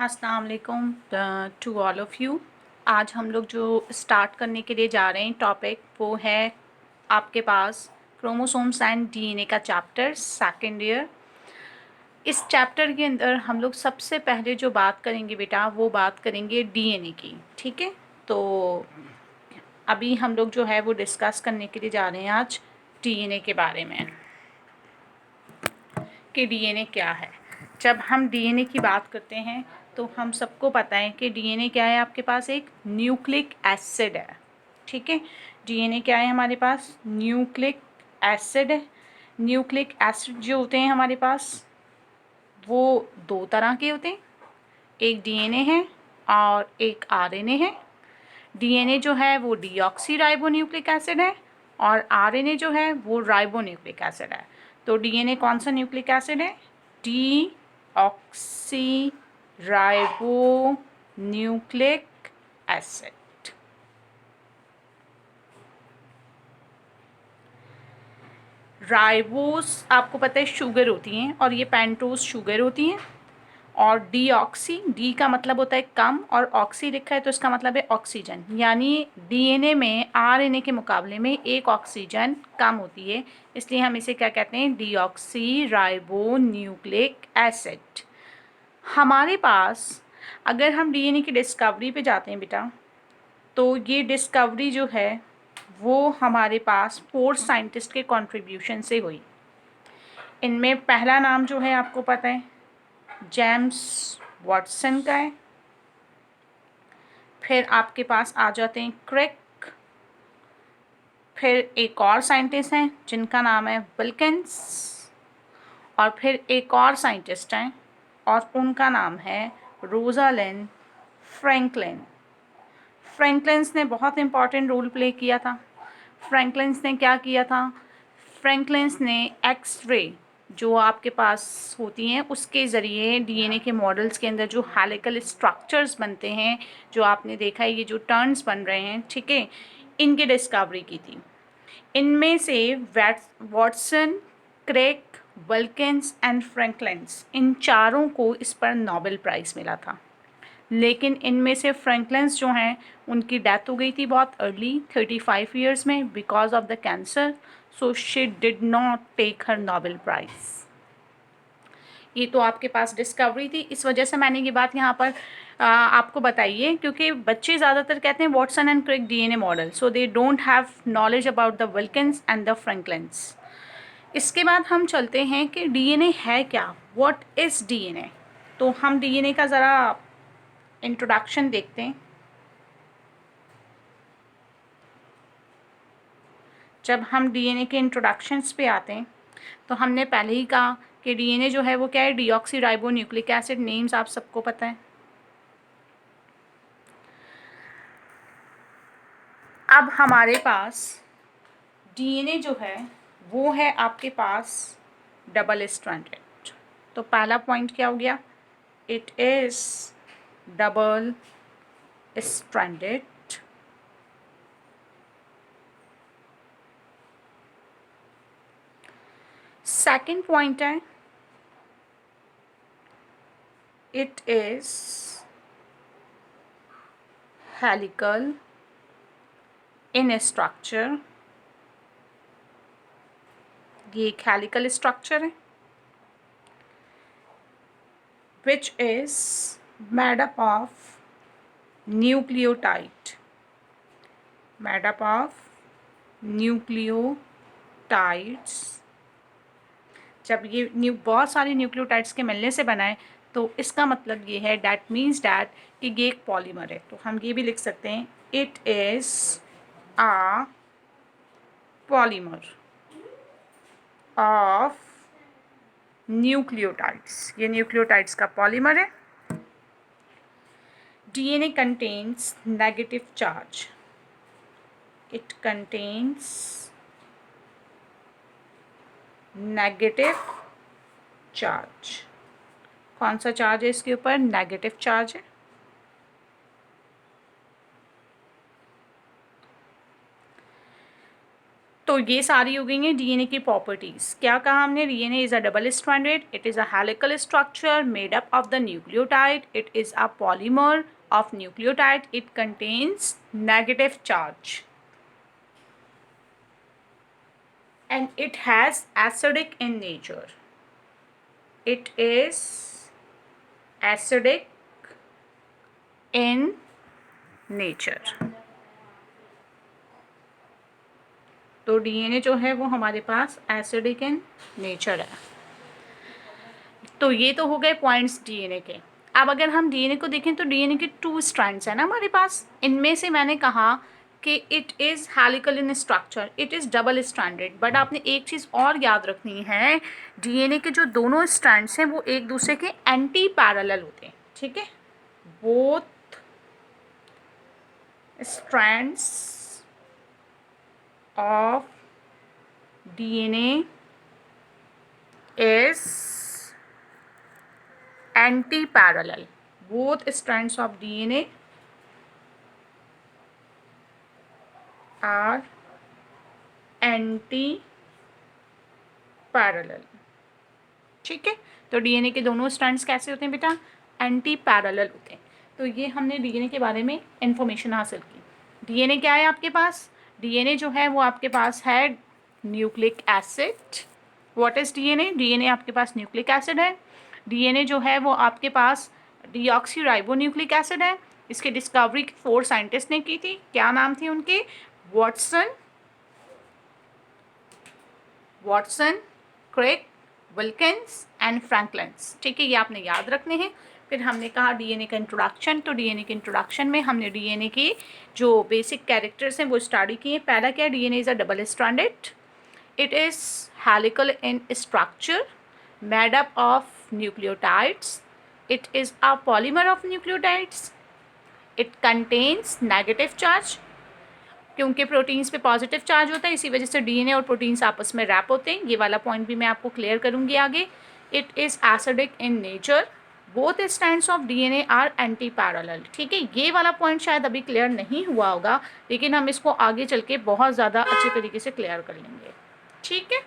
अस्सलाम वालेकुम to all of you. आज हम लोग जो स्टार्ट करने के लिए जा रहे हैं टॉपिक वो है आपके पास क्रोमोसोम्स एंड डीएनए का चैप्टर सेकेंड ईयर। इस चैप्टर के अंदर हम लोग सबसे पहले जो बात करेंगे बेटा वो बात करेंगे डीएनए की, ठीक है। तो अभी हम लोग जो है वो डिस्कस करने के लिए जा रहे हैं आज डीएनए के बारे में कि डीएनए क्या है। जब हम डीएनए की बात करते हैं तो हम सबको पता है कि डीएनए क्या है, आपके पास एक न्यूक्लिक एसिड है, ठीक है। डीएनए क्या है हमारे पास, न्यूक्लिक एसिड है। न्यूक्लिक एसिड जो होते हैं हमारे पास वो दो तरह के होते हैं, एक डीएनए है और एक आरएनए है। डीएनए जो है वो डीऑक्सी राइबोन्यूक्लिक एसिड है और आरएनए जो है वो राइबोन्यूक्लिक एसिड है। तो डीएनए कौन सा न्यूक्लिक एसिड है, डीऑक्सी राइबोन्यूक्लिक एसिड। राइबोस आपको पता है शुगर होती हैं और ये पेंटोज शुगर होती हैं। और डीऑक्सी, डी का मतलब होता है कम और ऑक्सी लिखा है तो इसका मतलब है ऑक्सीजन, यानी डीएनए में आरएनए के मुकाबले में एक ऑक्सीजन कम होती है, इसलिए हम इसे क्या कहते हैं, डीऑक्सी राइबोन्यूक्लिक एसिड। हमारे पास अगर हम डीएनए की डिस्कवरी पे जाते हैं बेटा, तो ये डिस्कवरी जो है वो हमारे पास 4 साइंटिस्ट के कंट्रीब्यूशन से हुई। इनमें पहला नाम जो है आपको पता है जेम्स वॉटसन का है। फिर आपके पास आ जाते हैं क्रिक। फिर एक और साइंटिस्ट हैं जिनका नाम है विल्किंस। और फिर एक और साइंटिस्ट हैं और उनका नाम है रोजालिंड फ्रैंकलिन। फ्रैंकलिन्स ने बहुत इम्पॉर्टेंट रोल प्ले किया था। फ्रैंकलिन्स ने क्या किया था, फ्रैंकलिन्स ने एक्सरे जो आपके पास होती हैं उसके ज़रिए डीएनए के मॉडल्स के अंदर जो हेलिकल स्ट्रक्चर्स बनते हैं, जो आपने देखा है ये जो टर्न्स बन रहे हैं, ठीक है, इनकी डिस्कवरी की थी। इनमें से Watson, Crick, Wilkins and Franklins, इन चारों को इस पर नोबेल प्राइज़ मिला था। लेकिन इनमें से फ्रैंकलिन्स जो हैं उनकी डेथ हो गई थी बहुत अर्ली 35 ईयर्स में because of the cancer, so she did not take her Nobel prize. ये तो आपके पास डिस्कवरी थी, इस वजह से मैंने ये बात यहाँ पर आपको बताइए, क्योंकि बच्चे ज़्यादातर कहते हैं Watson and Crick DNA model, so they don't have knowledge about the Wilkins and the Franklins. इसके बाद हम चलते हैं कि डीएनए है क्या, व्हाट इज़ डीएनए। तो हम डीएनए का ज़रा इंट्रोडक्शन देखते हैं। जब हम डीएनए के इंट्रोडक्शंस पे आते हैं तो हमने पहले ही कहा कि डीएनए जो है वो क्या है, डीऑक्सी राइबोन्यूक्लिक एसिड, नेम्स आप सबको पता है। अब हमारे पास डीएनए जो है वो है आपके पास डबल स्ट्रैंडेड। तो पहला पॉइंट क्या हो गया, it is double stranded. Second point है it is helical in structure. ये एक हेलिकल स्ट्रक्चर है which is made up of nucleotide, made up of nucleotides. जब ये बहुत सारे न्यूक्लियोटाइड्स के मिलने से बना है तो इसका मतलब ये है, डैट मीन्स डैट कि ये एक पॉलीमर है। तो हम ये भी लिख सकते हैं it is a polymer of nucleotides. ये न्यूक्लियोटाइड्स का पॉलीमर है। DNA contains negative charge, it contains negative charge. कौन सा चार्ज है इसके ऊपर, नेगेटिव चार्ज है। तो ये सारी हो गई हैं डीएनए की प्रॉपर्टीज़। क्या कहा हमने? DNA is a double stranded, it is a helical structure made up of the nucleotide, it is a polymer of nucleotide, it contains negative charge and it has acidic in nature. It is acidic in nature. तो DNA जो है वो हमारे पास acidic in nature है। तो ये तो हो गए पॉइंट्स डीएनए के। अब अगर हम डीएनए को देखें तो डीएनए के 2 स्ट्रैंड्स हैं ना हमारे पास। इनमें से मैंने कहा कि it is helical in structure, it is double stranded. But आपने एक चीज़ और याद रखनी है, डीएनए के जो दोनों स्ट्रैंड्स हैं वो एक दूसरे के एंटी पैरेलल होते हैं, ठीक है। Both strands of DNA is anti-parallel. Both strands of DNA are anti-parallel. ठीक है, तो डीएनए के दोनों स्ट्रैंड्स कैसे होते हैं बेटा? एंटी पैरेलल होते हैं। तो ये हमने डीएनए के बारे में इंफॉर्मेशन हासिल की। डीएनए क्या है आपके पास? डीएनए जो है वो आपके पास है nucleic acid. What is DNA? DNA आपके पास न्यूक्लिक एसिड है। डीएनए जो है वो आपके पास डीऑक्सीराइबोन्यूक्लिक एसिड है। इसकी डिस्कवरी 4 साइंटिस्ट ने की थी। क्या नाम थे उनके? Watson, Crick, Wilkins and Franklins. ठीक है, ये आपने याद रखने हैं। फिर हमने कहा डीएनए का इंट्रोडक्शन। तो डीएनए के इंट्रोडक्शन में हमने डीएनए के जो बेसिक कैरेक्टर्स हैं वो स्टडी किए। पहला क्या है? DNA is a double stranded, it is helical in structure made up of nucleotides, it is a polymer of nucleotides, it contains negative charge। क्योंकि प्रोटीन्स पे पॉजिटिव चार्ज होता है इसी वजह से डीएनए और प्रोटीन्स आपस में रैप होते हैं। ये वाला पॉइंट भी मैं आपको क्लियर करूंगी आगे। It is acidic in nature, both strands of DNA are antiparallel. ठीक है, ये वाला पॉइंट शायद अभी क्लियर नहीं हुआ होगा, लेकिन हम इसको आगे चल के बहुत ज़्यादा अच्छे तरीके से क्लियर कर लेंगे। ठीक है,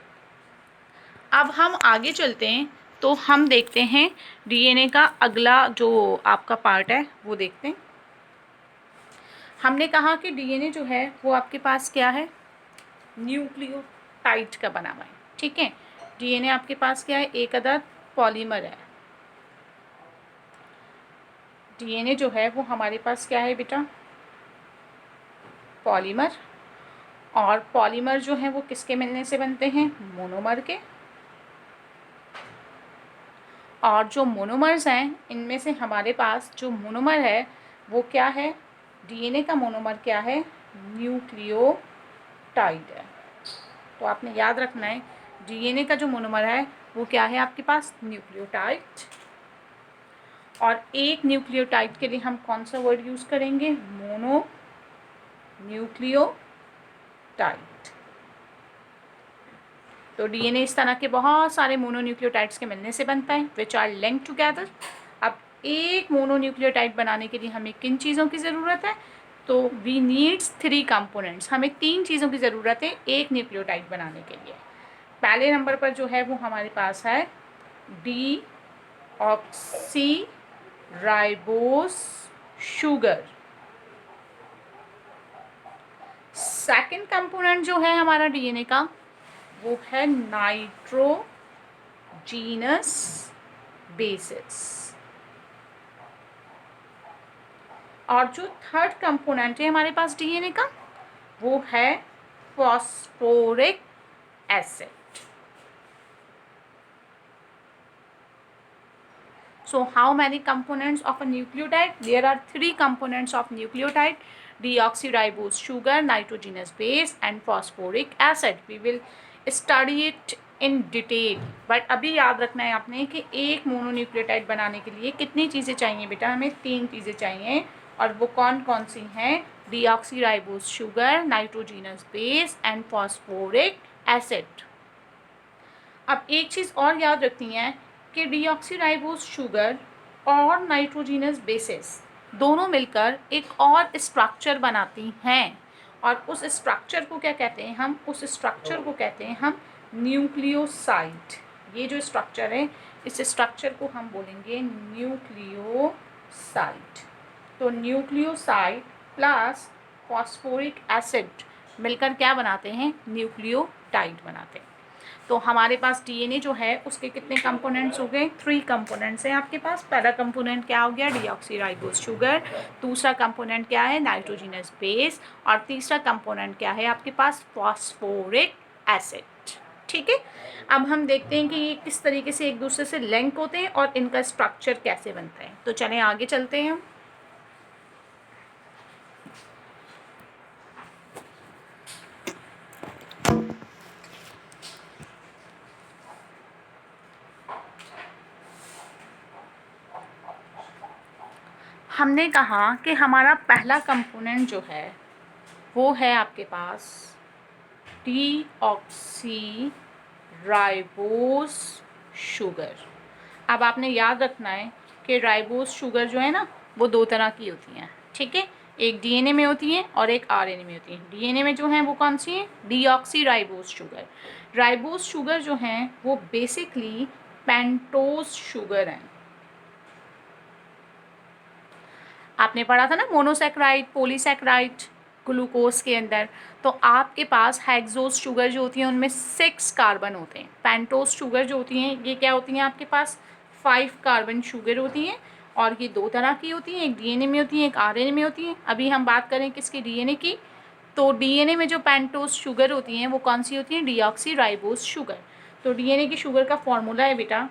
अब हम आगे चलते हैं तो हम देखते हैं डीएनए का अगला जो आपका पार्ट है वो देखते हैं। हमने कहा कि डीएनए जो है वो आपके पास क्या है? न्यूक्लियोटाइड का बना हुआ है। ठीक है, डीएनए आपके पास क्या है? एक अदद पॉलीमर है। डीएनए जो है वो हमारे पास क्या है बेटा? पॉलीमर। और पॉलीमर जो है वो किसके मिलने से बनते हैं? मोनोमर के। और जो मोनोमर्स हैं इनमें से हमारे पास जो मोनोमर है वो क्या है? डीएनए का मोनोमर क्या है? न्यूक्लियोटाइड है। तो आपने याद रखना है डीएनए का जो मोनोमर है वो क्या है आपके पास? न्यूक्लियोटाइड। और एक न्यूक्लियोटाइड के लिए हम कौन सा वर्ड यूज़ करेंगे? Mono nucleotide. तो डीएनए इस तरह के बहुत सारे मोनोन्यूक्लियोटाइड्स के मिलने से बनता है विच आर लिंक टुगेदर। अब एक मोनोन्यूक्लियोटाइड बनाने के लिए हमें किन चीज़ों की ज़रूरत है? तो वी नीड्स 3 कंपोनेंट्स। हमें 3 चीज़ों की ज़रूरत है एक न्यूक्लियोटाइड बनाने के लिए। पहले नंबर पर जो है वो हमारे पास है डीऑक्सीराइबोस शुगर। सेकंड कंपोनेंट जो है हमारा डीएनए का वो है नाइट्रोजीनस बेसिस। और जो थर्ड कंपोनेंट है हमारे पास डीएनए का वो है phosphoric acid. So how many components of a nucleotide? There are 3 components of nucleotide: deoxyribose sugar, nitrogenous base and phosphoric acid. We will study it in detail. But अभी याद रखना है आपने कि एक मोनोन्यूक्लियोटाइड बनाने के लिए कितनी चीज़ें चाहिए बेटा? हमें 3 चीज़ें चाहिए। और वो कौन कौन सी हैं? deoxyribose sugar, nitrogenous base and phosphoric acid. अब एक चीज़ और याद रखनी है कि डीऑक्सीराइबोस शुगर और नाइट्रोजीनस बेसिस दोनों मिलकर एक और स्ट्रक्चर बनाती हैं और उस स्ट्रक्चर को क्या कहते हैं हम? उस स्ट्रक्चर को कहते हैं हम न्यूक्लियोसाइड। ये जो स्ट्रक्चर है, इस स्ट्रक्चर को हम बोलेंगे न्यूक्लियोसाइड। तो न्यूक्लियोसाइड प्लस फॉस्फोरिक एसिड मिलकर क्या बनाते हैं? न्यूक्लियोटाइड बनाते हैं। तो हमारे पास डीएनए जो है उसके कितने कंपोनेंट्स हो गए? 3 कंपोनेंट्स हैं आपके पास। पहला कंपोनेंट क्या हो गया? Deoxyribose sugar. दूसरा कंपोनेंट क्या है? Nitrogenous base. और तीसरा कंपोनेंट क्या है आपके पास? Phosphoric acid. ठीक है, अब हम देखते हैं कि ये किस तरीके से एक दूसरे से लिंक होते हैं और इनका स्ट्रक्चर कैसे बनता है। तो चलें आगे चलते हैं हम। हमने कहा कि हमारा पहला कंपोनेंट जो है वो है आपके पास डीऑक्सीराइबोज शुगर। अब आपने याद रखना है कि राइबोज शुगर जो है ना वो 2 तरह की होती हैं। ठीक है, एक डीएनए में होती है और एक आरएनए में होती है। डीएनए में जो है वो कौन सी है? Deoxyribose sugar. राइबोज शुगर जो हैं वो बेसिकली पेंटोज शुगर हैं। आपने पढ़ा था ना मोनोसैक्राइड, पॉलीसैक्राइड ग्लूकोज के अंदर। तो आपके पास हेक्सोज शुगर जो होती हैं उनमें 6 कार्बन होते हैं। पेंटोज शुगर जो होती हैं ये क्या होती हैं आपके पास? 5 कार्बन शुगर होती हैं। और ये 2 तरह की होती हैं, एक डीएनए में होती है, एक आरएनए में होती है। अभी हम बात करें किसकी? डीएनए की। तो डीएनए में जो पेंटोज शुगर होती हैं वो कौन सी होती हैं? Deoxyribose sugar. तो डीएनए की शुगर का फॉर्मूला है बेटा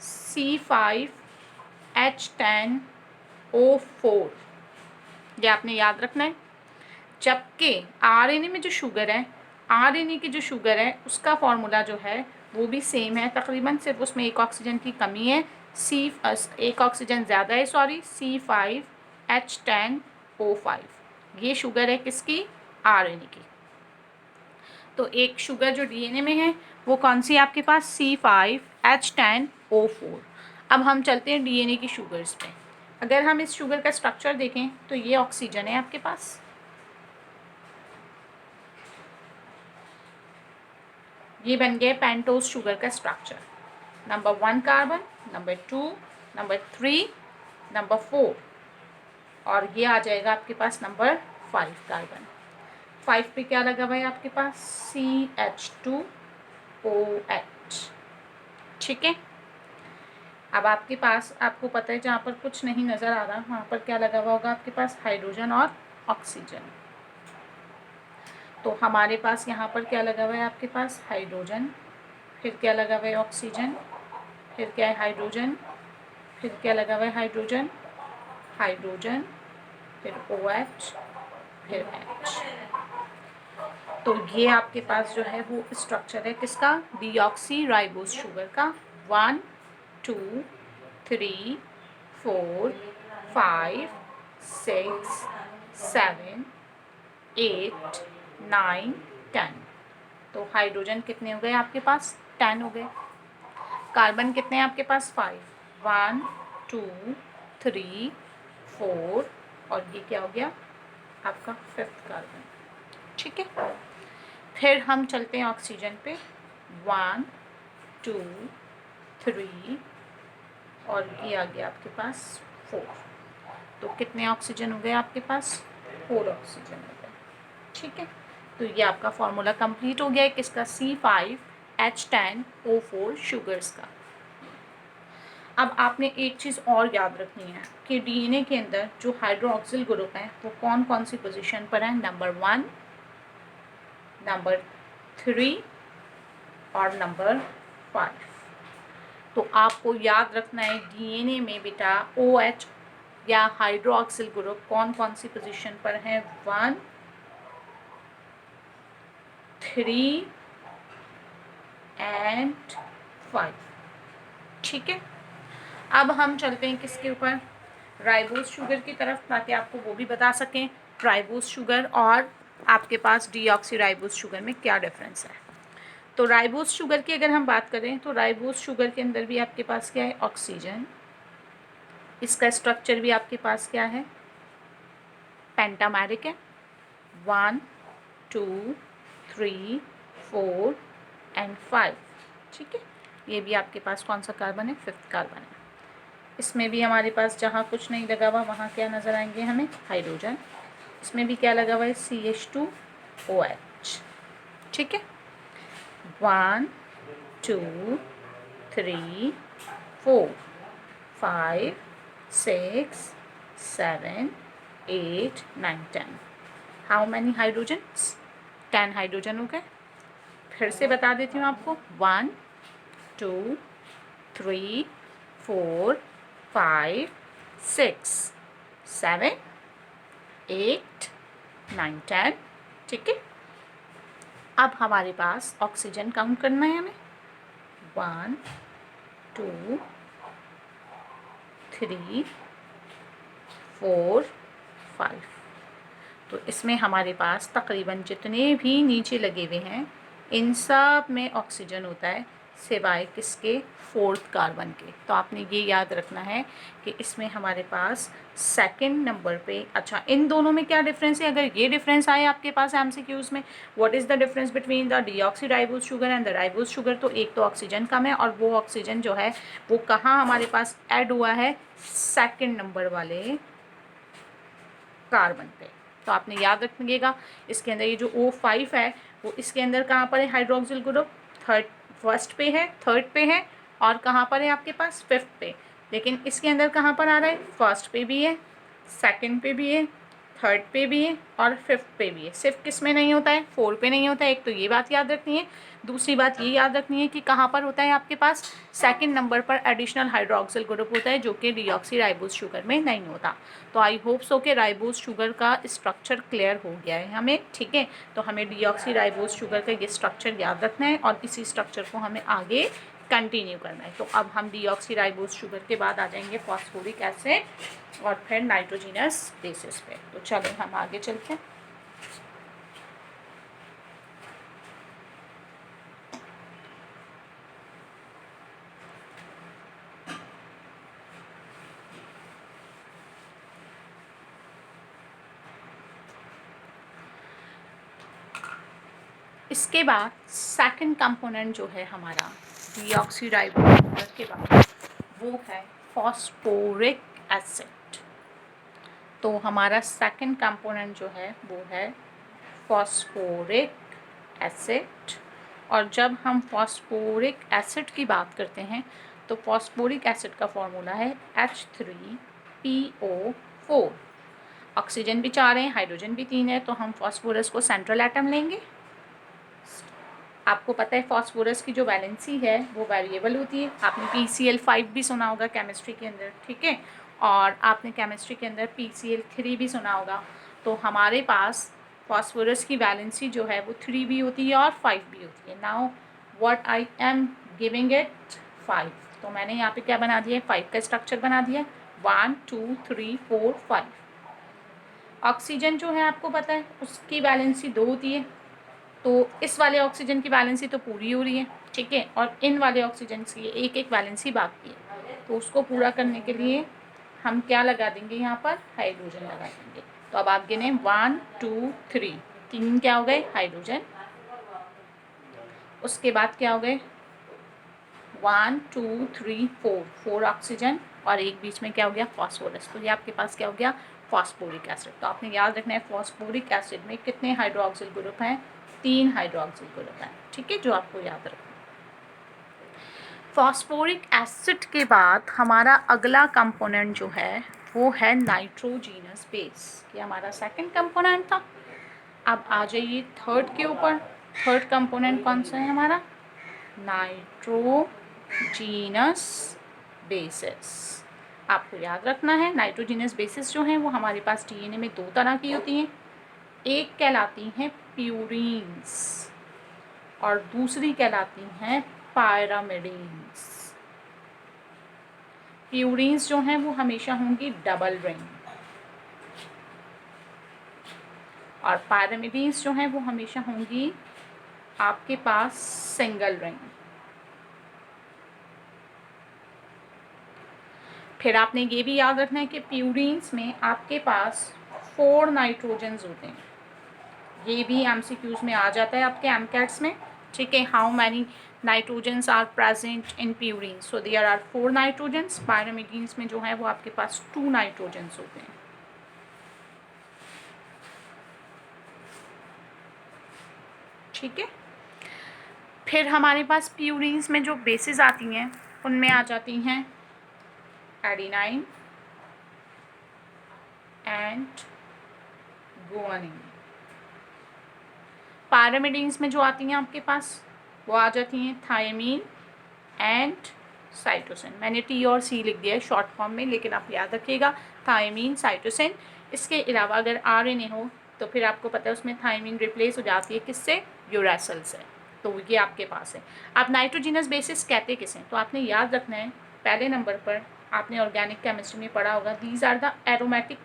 C5H10O4। ये आपने याद रखना है। जबकि आरएनए में जो शुगर है, आरएनए की जो शुगर है उसका फॉर्मूला जो है वो भी सेम है तकरीबन, सिर्फ उसमें एक ऑक्सीजन की कमी है। एक ऑक्सीजन ज़्यादा है, सॉरी, C5H10O5। ये शुगर है किसकी? आरएनए की। तो एक शुगर जो डीएनए में है वो कौन सी है आपके पास? C5H10O4। अब हम चलते हैं डीएनए की शुगर्स पे। अगर हम इस शुगर का स्ट्रक्चर देखें तो ये ऑक्सीजन है आपके पास, ये बन गया पेंटोज शुगर का structure. Number 1 carbon, number 2, number 3, number 4, और ये आ जाएगा आपके पास नंबर 5 कार्बन। 5 पे क्या लगा हुआ है आपके पास? CH2OH। ठीक है, अब आपके पास, आपको पता है जहाँ पर कुछ नहीं नज़र आ रहा वहाँ पर क्या लगा हुआ होगा आपके पास? हाइड्रोजन और ऑक्सीजन। तो हमारे पास यहाँ पर क्या लगा हुआ है आपके पास? हाइड्रोजन, फिर क्या लगा हुआ है? ऑक्सीजन, फिर क्या है? हाइड्रोजन, फिर क्या लगा हुआ है? हाइड्रोजन, हाइड्रोजन, फिर OH, फिर H। तो ये आपके पास जो है वो स्ट्रक्चर है किसका? डीऑक्सीराइबोज शुगर का। 1 2 3 4 5 6 7 8 9 10। तो हाइड्रोजन कितने हो गए आपके पास? 10 हो गए। कार्बन कितने हैं आपके पास? 5। 1 2 3 4, और ये क्या हो गया आपका? 5th carbon. ठीक है, फिर हम चलते हैं ऑक्सीजन पे। 1 2 3, और ये आ गया आपके पास 4। तो कितने ऑक्सीजन हो गए आपके पास? 4 ऑक्सीजन हो गए। ठीक है, तो ये आपका फॉर्मूला कंप्लीट हो गया है किसका? C5H10O4 शुगर्स का। अब आपने एक चीज़ और याद रखनी है कि डीएनए के अंदर जो हाइड्रोक्सिल ग्रुप हैं वो कौन कौन सी पोजीशन पर हैं? नंबर 1, नंबर 3 और नंबर 5। तो आपको याद रखना है डीएनए में बेटा OH या हाइड्रोक्सिल ग्रुप कौन कौन सी पोजीशन पर हैं? 1, 3 एंड 5। ठीक है, अब हम चलते हैं किसके ऊपर? राइबोज शुगर की तरफ, ताकि आपको वो भी बता सकें राइबोज शुगर और आपके पास डीऑक्सीराइबोज शुगर में क्या डिफरेंस है। तो राइबोज शुगर की अगर हम बात करें तो राइबोज शुगर के अंदर भी आपके पास क्या है? ऑक्सीजन। इसका स्ट्रक्चर भी आपके पास क्या है? पेंटामेरिक है। 1 2 3 4 एंड 5। ठीक है, ये भी आपके पास कौन सा कार्बन है? 5th कार्बन है। इसमें भी हमारे पास जहाँ कुछ नहीं लगा हुआ वहाँ क्या नज़र आएंगे हमें? हाइड्रोजन। इसमें भी क्या लगा हुआ है? CH2OH। ठीक है, 1 2 3 4 5 6 7 8 9 10। How many hydrogens? 10 हाइड्रोजन हो गए। फिर से बता देती हूँ आपको, 1 2 3 4 5 6 7 8 9 10। ठीक है, अब हमारे पास ऑक्सीजन काउंट करना है हमें। 1 2 3 4 5। तो इसमें हमारे पास तकरीबन जितने भी नीचे लगे हुए हैं इन सब में ऑक्सीजन होता है, सिवाय किसके? 4th कार्बन के। तो आपने ये याद रखना है कि इसमें हमारे पास सेकंड नंबर पे, अच्छा इन दोनों में क्या डिफरेंस है? अगर ये डिफरेंस आए आपके पास MCQs में, what is the difference between the deoxyribose sugar and the ribose sugar, तो एक तो ऑक्सीजन कम है और वो ऑक्सीजन जो है वो कहाँ हमारे पास ऐड हुआ है? सेकेंड नंबर वाले कार्बन पे। तो आपने याद रखिएगा, इसके अंदर ये जो O5 है वो इसके अंदर कहाँ पर है? हाइड्रोक्सिल ग्रुप फर्स्ट पे है, थर्ड पे है, और कहाँ पर है आपके पास? 5th पे। लेकिन इसके अंदर कहाँ पर आ रहा है? फर्स्ट पे भी है, सेकंड पे भी है, थर्ड पे भी है और 5th पे भी है। सिर्फ किस में नहीं होता है? 4 पे नहीं होता है। एक तो ये बात याद रखनी है। दूसरी बात ये याद रखनी है कि कहाँ पर होता है आपके पास? सेकंड नंबर पर एडिशनल हाइड्रोक्सिल ग्रुप होता है, जो कि डीऑक्सीराइबोज शुगर में नहीं होता। तो आई होप सो कि राइबोज शुगर का स्ट्रक्चर क्लियर हो गया है हमें। ठीक है, तो हमें डीऑक्सीराइबोज शुगर का ये स्ट्रक्चर याद रखना है और इसी स्ट्रक्चर को हमें आगे कंटिन्यू करना है। तो अब हम डीऑक्सीराइबोज शुगर के बाद आ जाएंगे फॉस्फोरिक एसिड और फिर नाइट्रोजिनस बेसिस पे। तो चलो हम आगे चलते हैं। इसके बाद सेकंड कंपोनेंट जो है हमारा डीऑक्सीराइबोज शुगर के बाद, वो है फॉस्फोरिक एसिड। तो हमारा सेकंड कंपोनेंट जो है वो है फॉस्फोरिक एसिड। और जब हम फॉस्फोरिक एसिड की बात करते हैं तो फॉस्फोरिक एसिड का फॉर्मूला है H3PO4। ऑक्सीजन भी 4 है, हाइड्रोजन भी 3 है, तो हम फॉस्फोरस को सेंट्रल एटम लेंगे। आपको पता है फॉस्फोरस की जो वैलेंसी है वो वेरिएबल होती है। आपने PCl5 भी सुना होगा केमिस्ट्री के अंदर। ठीक है, और आपने केमिस्ट्री के अंदर PCl3 भी सुना होगा। तो हमारे पास फॉस्फोरस की वैलेंसी जो है वो 3 भी होती है और 5 भी होती है। Now what I am giving it 5। तो मैंने यहाँ पे क्या बना दिया है? 5 का स्ट्रक्चर बना दिया। 1 2 3 4 5। ऑक्सीजन जो है आपको पता है उसकी वैलेंसी 2 होती है। तो इस वाले ऑक्सीजन की वैलेंसी तो पूरी हो रही है। ठीक है, और इन वाले ऑक्सीजन की एक एक वैलेंसी बाकी है। तो उसको पूरा करने के लिए हम क्या लगा देंगे? यहाँ पर हाइड्रोजन लगा देंगे। तो अब आप गिने 1 2 3, 3 क्या हो गए? हाइड्रोजन। उसके बाद क्या हो गए? 1 2 3 4, 4 ऑक्सीजन और एक बीच में क्या हो गया? फॉस्फोरस। तो ये आपके पास क्या हो गया? Phosphoric acid. तो आपने याद रखना है फॉस्फोरिक एसिड में कितने हाइड्रोक्सिल ग्रुप हैं? 3 हाइड्रोक्सिल ग्रुप हैं। ठीक है, जो आपको याद रखना है। फॉस्फोरिक एसिड के बाद हमारा अगला कंपोनेंट जो है वो है नाइट्रोजीनस बेस। ये हमारा सेकंड कंपोनेंट था। अब आ जाइए थर्ड के ऊपर। थर्ड कंपोनेंट कौन सा है हमारा? Nitrogenous basis. आपको याद रखना है नाइट्रोजीनस बेसिस जो हैं वो हमारे पास DNA में 2 तरह की होती हैं। एक कहलाती हैं प्यूरीन्स और दूसरी कहलाती हैं पायरामिडीन्स। प्यूरीन्स जो हैं वो हमेशा होंगी डबल रिंग और पायरामिडीन्स जो हैं वो हमेशा होंगी आपके पास सिंगल रिंग। फिर आपने ये भी याद रखना है कि प्यूरीन्स में आपके पास 4 नाइट्रोजन्स होते हैं। ये भी एमसीक्यूज में आ जाता है आपके एमकैट्स में, ठीक है। How many nitrogens are present in purine, so there are 4 nitrogens. Pyrimidines में जो है वो आपके पास 2 नाइट्रोजन्स होते हैं, ठीक है। फिर हमारे पास प्यूरिन्स में जो बेसिस आती हैं उनमें आ जाती हैं एडिनाइन एंड गुआनिन। पायरामिडीन्स में जो आती हैं आपके पास वो आ जाती हैं थायमीन एंड साइटोसिन। मैंने टी और सी लिख दिया है शॉर्ट फॉर्म में, लेकिन आप याद रखिएगा थायमीन साइटोसिन। इसके अलावा अगर आरएनए हो तो फिर आपको पता है उसमें थायमीन रिप्लेस हो जाती है किससे, यूरेसिल से। तो ये आपके पास है। आप नाइट्रोजिनस बेसिस कहते किसे, तो आपने याद रखना है पहले नंबर पर आपने ऑर्गेनिक केमिस्ट्री में पढ़ा होगा, these are the aromatic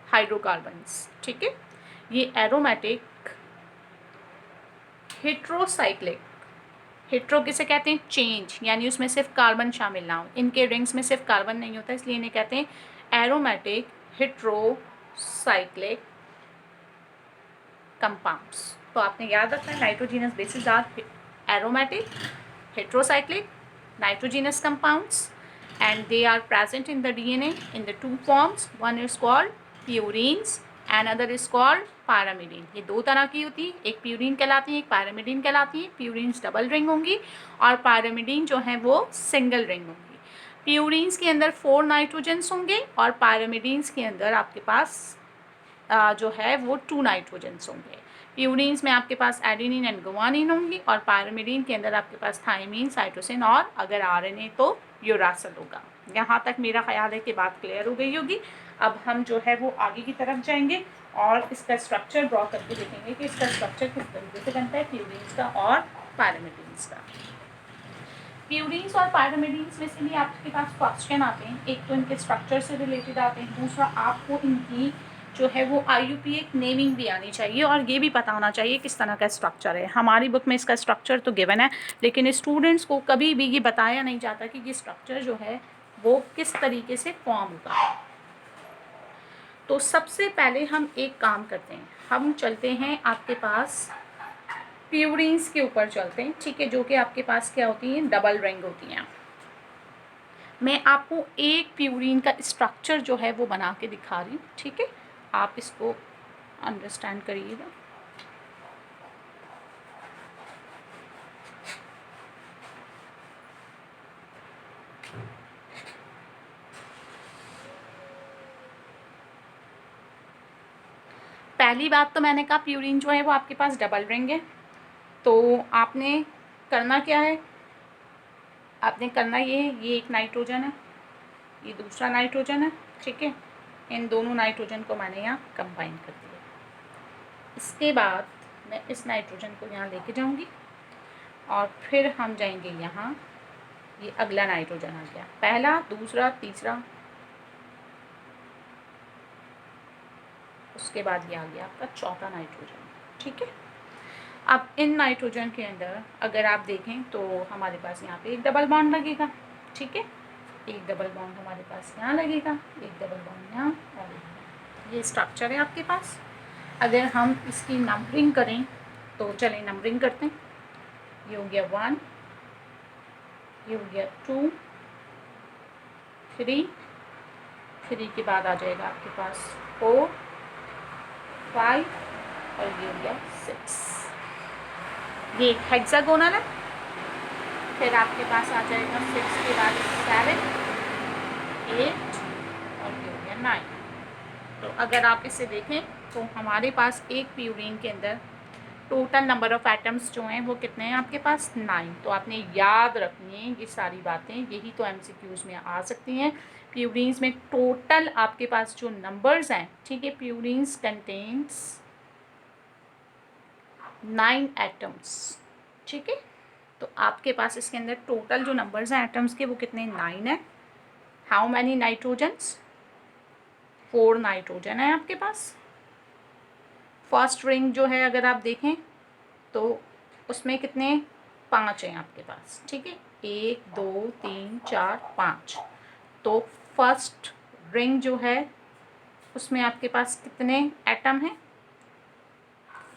hydrocarbons, ठीक है। ये एरोमेटिक हेट्रोसाइक्लिक, हेट्रो किसे कहते हैं, चेंज, यानी उसमें सिर्फ कार्बन शामिल ना हो। इनके रिंग्स में सिर्फ कार्बन नहीं होता, इसलिए इन्हें कहते हैं एरोमेटिक हेट्रोसाइक्लिक कंपाउंड्स। तो आपने याद रखना है nitrogenous bases are aromatic heterocyclic nitrogenous compounds and they are present in the DNA in the 2 forms. One is called purines, another is called pyrimidine. ये 2 तरह की होती है, एक प्यूरिन कहलाती है, एक पायरामिडीन कहलाती है। प्यूरिन्स डबल रिंग होंगी और पायरामिडीन जो है वो सिंगल रिंग होंगी। प्यूरिन्स के अंदर 4 नाइट्रोजन्स होंगे और पायरामिडीन्स के अंदर आपके पास जो है वो 2 नाइट्रोजन्स होंगे। प्यूरिन्स में आपके पास एडेनिन एंड गुआनिन होंगी और पायरामिडीन के अंदर आपके पास थायमीन साइटोसिन और अगर आरएनए तो यूरासिल होगा। यहाँ तक मेरा ख्याल है कि बात क्लियर हो गई होगी। अब हम जो है वो आगे की तरफ जाएंगे और इसका स्ट्रक्चर ड्रॉ करके देखेंगे कि इसका स्ट्रक्चर किस तरीके से बनता है प्यूरिन्स का और पायरामिडीन्स का। प्यूरिन्स और पायरामिडीन्स में से भी आपके पास क्वेश्चन आते हैं, एक तो इनके स्ट्रक्चर से रिलेटेड आते हैं, दूसरा आपको इनकी जो है वो IUPAC नेमिंग भी आनी चाहिए और ये भी पता होना चाहिए किस तरह का स्ट्रक्चर है। हमारी बुक में इसका स्ट्रक्चर तो गिवन है, लेकिन स्टूडेंट्स को कभी भी ये बताया नहीं जाता कि ये स्ट्रक्चर जो है वो किस तरीके से फॉर्म होता है। तो सबसे पहले हम एक काम करते हैं, हम चलते हैं आपके पास प्यूरिन्स के ऊपर चलते हैं, ठीक है, जो कि आपके पास क्या होती हैं, डबल रिंग होती हैं। मैं आपको एक प्यूरिन का स्ट्रक्चर जो है वो बना के दिखा रही हूँ, ठीक है, आप इसको अंडरस्टैंड करिएगा। पहली बात तो मैंने कहा प्यूरिन जो है वो आपके पास डबल रिंग है, तो आपने करना क्या है, आपने करना ये एक नाइट्रोजन है, ये दूसरा नाइट्रोजन है, ठीक है, इन दोनों नाइट्रोजन को मैंने यहाँ कंबाइन कर दिया। इसके बाद मैं इस नाइट्रोजन को यहाँ लेके जाऊँगी और फिर हम जाएंगे यहाँ, ये अगला नाइट्रोजन आ गया, पहला, दूसरा, तीसरा, उसके बाद ये आ गया आपका चौथा नाइट्रोजन, ठीक है। अब इन नाइट्रोजन के अंदर अगर आप देखें तो हमारे पास यहाँ पे एक डबल बॉन्ड लगेगा, ठीक है, एक डबल बॉन्ड हमारे पास यहाँ लगेगा, एक डबल बॉन्ड यहाँ और ये स्ट्रक्चर है आपके पास। अगर हम इसकी नंबरिंग करें तो चलें नंबरिंग करते हैं, ये हो गया 1, ये हो गया 2, 3 के बाद आ जाएगा आपके पास 4, 5 और ये हो गया 6। ये एक हेक्सागोनल है। फिर आपके पास आ जाएगा 6 के बाद 7, 8 और ये हो गया 9। तो अगर आप इसे देखें तो हमारे पास एक प्यूरिन के अंदर टोटल नंबर ऑफ़ एटम्स जो हैं वो कितने हैं आपके पास, 9। तो आपने याद रखनी है ये सारी बातें, यही तो MCQs में आ सकती हैं। प्यूरिन्स में टोटल आपके पास जो नंबर्स हैं, ठीक है, प्यूरिन्स कंटेन्स 9 एटम्स, ठीक है। तो आपके पास इसके अंदर टोटल जो नंबर्स हैं एटम्स के वो कितने, 9 है। हाउ मैनी नाइट्रोजन्स, 4 नाइट्रोजन है आपके पास। फर्स्ट रिंग जो है अगर आप देखें तो उसमें कितने, 5 हैं आपके पास, ठीक है, 1 2 3 4 5। तो फर्स्ट रिंग जो है उसमें आपके पास कितने एटम हैं,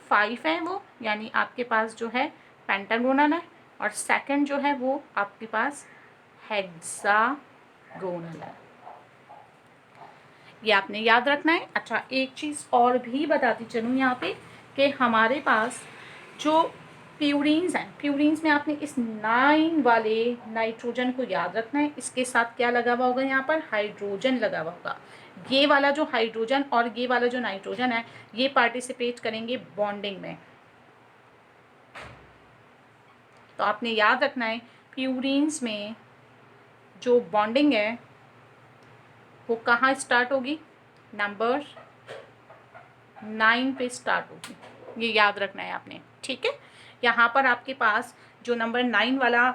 5 है वो, यानी आपके पास जो है पेंटागोनल है, और सेकंड जो है वो आपके पास हेक्सागोनल है। ये आपने याद रखना है। अच्छा, एक चीज़ और भी बताती चलूँ यहाँ पे कि हमारे पास जो प्यूरीन्स हैं, प्यूरीन्स में आपने इस 9 वाले नाइट्रोजन को याद रखना है। इसके साथ क्या लगा हुआ होगा, यहाँ पर हाइड्रोजन लगा हुआ होगा। ये वाला जो हाइड्रोजन और ये वाला जो नाइट्रोजन है, ये पार्टिसिपेट करेंगे बॉन्डिंग में। तो आपने याद रखना है प्यूरीन्स में जो बॉन्डिंग है वो कहाँ स्टार्ट होगी, नंबर 9 पे स्टार्ट होगी। ये याद रखना है आपने, ठीक है। यहाँ पर आपके पास जो नंबर 9 वाला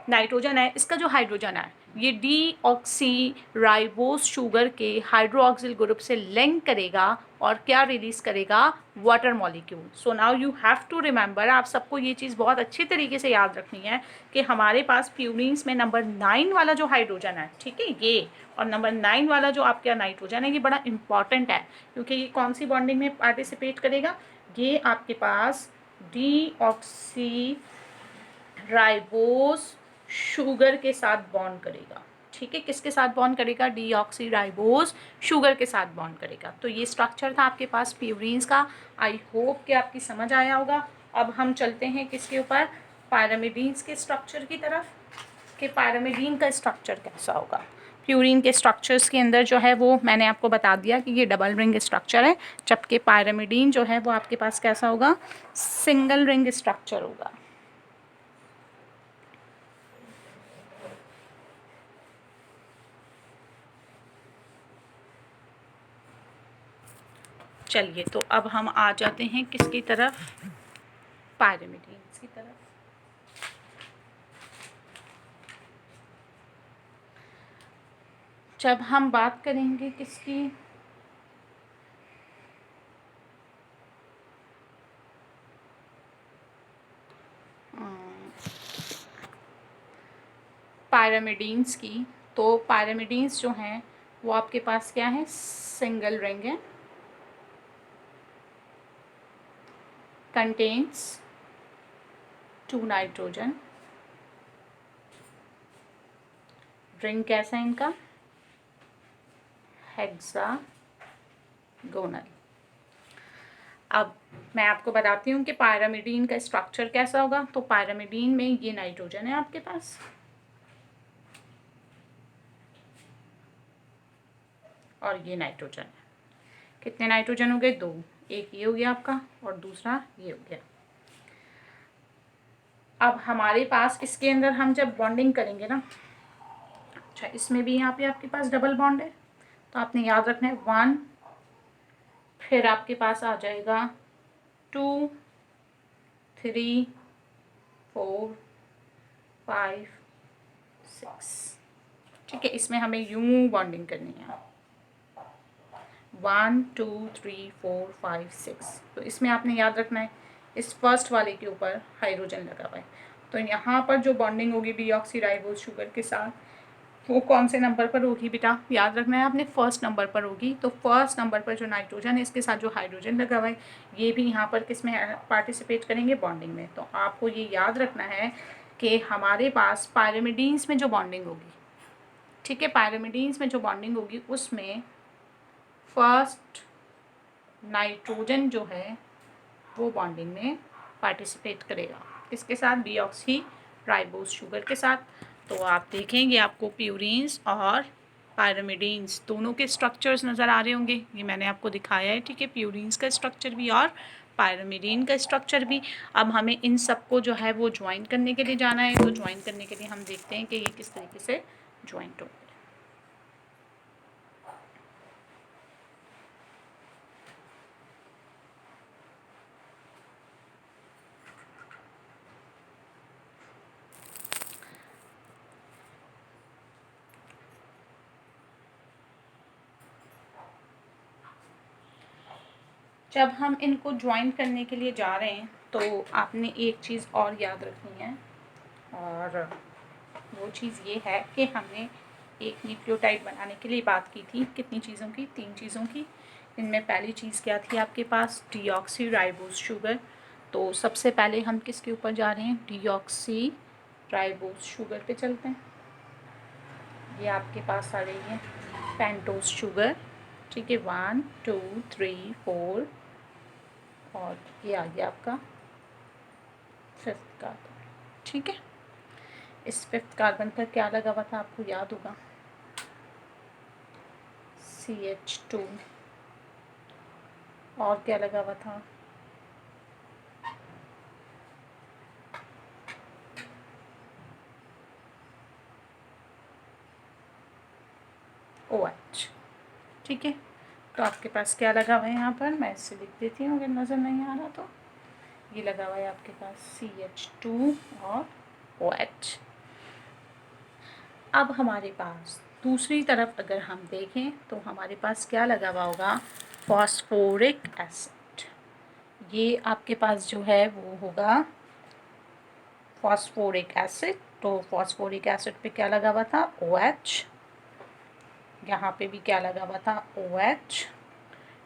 नाइट्रोजन है, इसका जो हाइड्रोजन है ये डीऑक्सी राइबोस शुगर के हाइड्रोक्सिल ग्रुप से लिंक करेगा और क्या रिलीज करेगा, water molecule. So now you have to remember, आप सबको ये चीज़ बहुत अच्छी तरीके से याद रखनी है कि हमारे पास प्यूरीन्स में नंबर 9 वाला जो हाइड्रोजन है, ठीक है, ये और नंबर 9 वाला जो आपका नाइट्रोजन है, ये बड़ा इंपॉर्टेंट है क्योंकि ये कौन सी बॉन्डिंग में पार्टिसिपेट करेगा, ये आपके पास डीऑक्सी राइबोस शुगर के साथ बॉन्ड करेगा, ठीक है। किसके साथ बॉन्ड करेगा, डीऑक्सी राइबोस शुगर के साथ बॉन्ड करेगा। तो ये स्ट्रक्चर था आपके पास प्यूरीन्स का। आई होप कि आपकी समझ आया होगा। अब हम चलते हैं किसके ऊपर, पायरामिडीन्स के स्ट्रक्चर की तरफ, कि पायरामिडीन का स्ट्रक्चर कैसा होगा। प्यूरीन के स्ट्रक्चर्स के अंदर जो है वो मैंने आपको बता दिया कि ये डबल रिंग स्ट्रक्चर है, जबकि पायरामिडीन जो है वो आपके पास कैसा होगा, सिंगल रिंग स्ट्रक्चर होगा। चलिए, तो अब हम आ जाते हैं किसकी तरफ, पायरामिडीन्स की तरफ। जब हम बात करेंगे किसकी, पायरामिडीन्स की, तो पायरामिडीन्स जो हैं वो आपके पास क्या है, सिंगल रिंग है, कंटेन्स 2 नाइट्रोजन। रिंग कैसा है इनका, हेक्सागोनल। अब मैं आपको बताती हूँ कि पायरामिडीन का स्ट्रक्चर कैसा होगा। तो पायरामिडीन में ये नाइट्रोजन है आपके पास, और ये नाइट्रोजन है। कितने नाइट्रोजन हो गए, 2। एक ये हो गया आपका और दूसरा ये हो गया। अब हमारे पास इसके अंदर हम जब बॉन्डिंग करेंगे ना, अच्छा इसमें भी यहाँ पे आपके पास डबल बॉन्ड है, तो आपने याद रखना है 1, फिर आपके पास आ जाएगा 2, 3, 4, 5, 6, ठीक है। इसमें हमें यूं बॉन्डिंग करनी है, 1, 2, 3, 4, 5, 6। तो इसमें आपने याद रखना है इस फर्स्ट वाले के ऊपर हाइड्रोजन लगा हुआ है, तो यहाँ पर जो बॉन्डिंग होगी डीऑक्सी राइबोस शुगर के साथ, वो कौन से नंबर पर होगी बेटा, याद रखना है आपने, फर्स्ट नंबर पर होगी। तो फर्स्ट नंबर पर जो नाइट्रोजन है, इसके साथ जो हाइड्रोजन लगा हुआ है, ये भी यहाँ पर किस में पार्टिसिपेट करेंगे, बॉन्डिंग में। तो आपको ये याद रखना है कि हमारे पास पायरामिडीन्स में जो बॉन्डिंग होगी, ठीक है, पायरामिडीन्स में जो बॉन्डिंग होगी उसमें फर्स्ट नाइट्रोजन जो है वो बॉन्डिंग में पार्टिसिपेट करेगा, किसके साथ, डीऑक्सी राइबोस शुगर के साथ। तो आप देखेंगे आपको प्यूरीन्स और पायरामिडीन्स दोनों के स्ट्रक्चर्स नज़र आ रहे होंगे। ये मैंने आपको दिखाया है, ठीक है, प्यूरीन्स का स्ट्रक्चर भी और पायरामिडीन का स्ट्रक्चर भी। अब हमें इन सबको जो है वो ज्वाइन करने के लिए जाना है। तो ज्वाइन करने के लिए हम देखते हैं कि ये किस तरीके से ज्वाइंट हो। जब हम इनको ज्वाइन करने के लिए जा रहे हैं तो आपने एक चीज़ और याद रखनी है, और वो चीज़ ये है कि हमने एक न्यूक्लियोटाइड बनाने के लिए बात की थी, कितनी चीज़ों की, 3 चीज़ों की, इनमें पहली चीज़ क्या थी आपके पास, डीऑक्सी राइबोस शुगर। तो सबसे पहले हम किसके ऊपर जा रहे हैं, डीऑक्सी राइबोस शुगर पे चलते हैं। ये आपके पास आ रही है पेंटोस शुगर, ठीक है, 1 2 3 4, और ये आ गया आपका 5th कार्बन, ठीक है। इस 5th कार्बन पर क्या लगा हुआ था आपको याद होगा, CH2, और क्या लगा हुआ था, OH, ठीक है। तो आपके पास क्या लगा हुआ है यहाँ पर, मैं इससे लिख देती हूँ अगर नज़र नहीं आ रहा तो। ये लगा हुआ है आपके पास CH2 और OH। अब हमारे पास दूसरी तरफ अगर हम देखें तो हमारे पास क्या लगा हुआ होगा, फॉस्फोरिक एसिड। ये आपके पास जो है वो होगा फॉस्फोरिक एसिड। तो फॉस्फोरिक एसिड पे क्या लगा हुआ था, OH, यहाँ पे भी क्या लगा हुआ था, OH,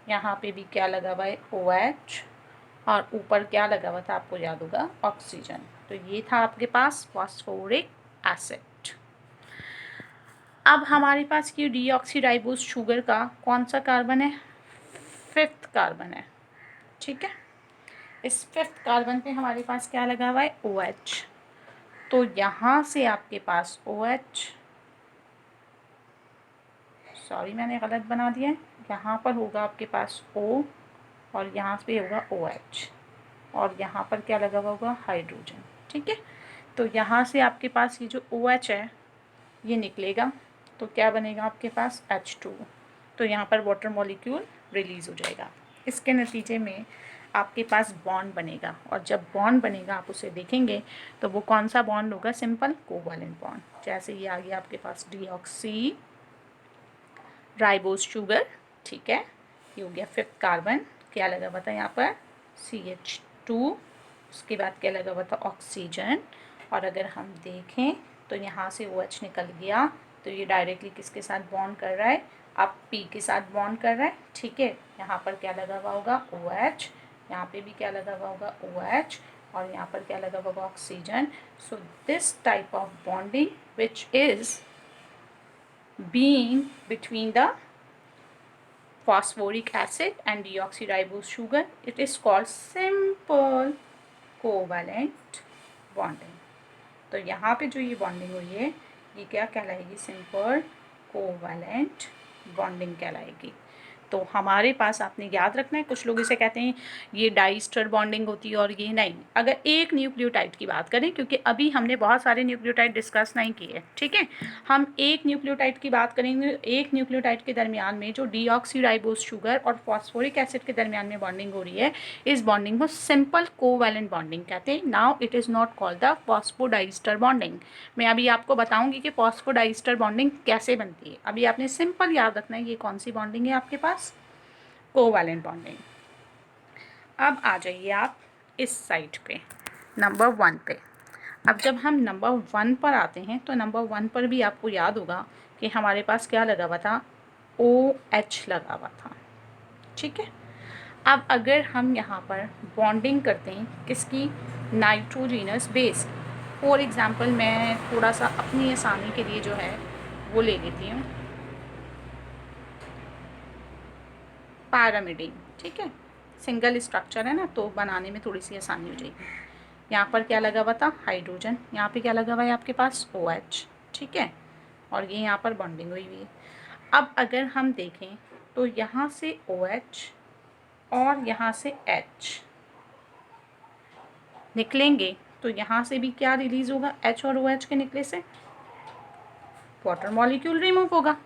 यहाँ पे भी क्या लगा हुआ है, OH, और ऊपर क्या लगा हुआ था आपको याद होगा, ऑक्सीजन। तो ये था आपके पास फॉस्फोरिक एसिड। अब हमारे पास ये डीऑक्सीराइबोस शुगर का कौन सा कार्बन है, 5th कार्बन है, ठीक है। इस 5th कार्बन पे हमारे पास क्या लगा हुआ है, OH। तो यहाँ से आपके पास OH, सॉरी मैंने गलत बना दिया है, यहाँ पर होगा आपके पास O, और यहाँ पे होगा OH, और यहाँ पर क्या लगा हुआ होगा, हाइड्रोजन, ठीक है। तो यहाँ से आपके पास ये जो OH है ये निकलेगा, तो क्या बनेगा आपके पास, H2। तो यहाँ पर वाटर मॉलिक्यूल रिलीज़ हो जाएगा। इसके नतीजे में आपके पास बॉन्ड बनेगा, और जब बॉन्ड बनेगा आप उसे देखेंगे तो वो कौन सा बॉन्ड होगा, सिंपल कोवैलेंट बॉन्ड। जैसे ये आ गया आपके पास डीऑक्सी राइबोस शुगर, ठीक है, ये हो गया 5th कार्बन, क्या लगा हुआ था यहाँ पर, CH2, उसके बाद क्या लगा हुआ था, ऑक्सीजन, और अगर हम देखें तो यहाँ से OH निकल गया, तो ये डायरेक्टली किसके साथ बॉन्ड कर रहा है, अब P के साथ बॉन्ड कर रहा है, ठीक है। यहाँ पर क्या लगा हुआ होगा, OH, यहाँ पे भी क्या लगा हुआ होगा, OH, और यहाँ पर क्या लगा हुआ होगा, oxygen. So this type of bonding which is being between the phosphoric acid and deoxyribose sugar, it is called simple covalent bonding। तो यहाँ पे जो ये बॉन्डिंग हुई है ये क्या कहलाएगी, सिंपल कोवैलेंट बॉन्डिंग कहलाएगी। तो हमारे पास आपने याद रखना है, कुछ लोग इसे कहते हैं ये डाइस्टर बॉन्डिंग होती है, और ये नहीं। अगर एक न्यूक्लियोटाइड की बात करें, क्योंकि अभी हमने बहुत सारे न्यूक्लियोटाइड डिस्कस नहीं किए, ठीक है, हम एक न्यूक्लियोटाइड की बात करेंगे। एक न्यूक्लियोटाइड के दरमियान में जो डीऑक्सीराइबोस शुगर और फॉस्फोरिक एसिड के दरमियान में बॉन्डिंग हो रही है, इस बॉन्डिंग को सिंपल कोवैलेंट बॉन्डिंग कहते हैं। Now it is not called the phosphodiester bonding. मैं अभी आपको बताऊंगी कि फॉस्फोडाइस्टर बॉन्डिंग कैसे बनती है। अभी आपने सिंपल याद रखना है ये कौन सी बॉन्डिंग है आपके पास, कोवैलेंट बॉन्डिंग। अब आ जाइए आप इस साइड पे, नंबर 1 पे। अब जब हम नंबर 1 पर आते हैं तो नंबर 1 पर भी आपको याद होगा कि हमारे पास क्या लगा हुआ था, OH लगा हुआ था, ठीक है। अब अगर हम यहाँ पर बॉन्डिंग करते हैं किसकी, नाइट्रोजिनस बेस। फॉर एग्ज़ाम्पल मैं थोड़ा सा अपनी आसानी के लिए जो है वो ले लेती हूँ, पैरामिडीन, ठीक है, सिंगल स्ट्रक्चर है ना, तो बनाने में थोड़ी सी आसानी हो जाएगी। यहाँ पर क्या लगा हुआ था, हाइड्रोजन, यहाँ पे क्या लगा हुआ है आपके पास, OH, ठीक है, और ये यहाँ पर बॉन्डिंग हुई हुई है। अब अगर हम देखें तो यहाँ से OH और यहाँ से H निकलेंगे, तो यहाँ से भी क्या रिलीज़ होगा, H और OH के निकले से वाटर मॉलिक्यूल रिमूव होगा,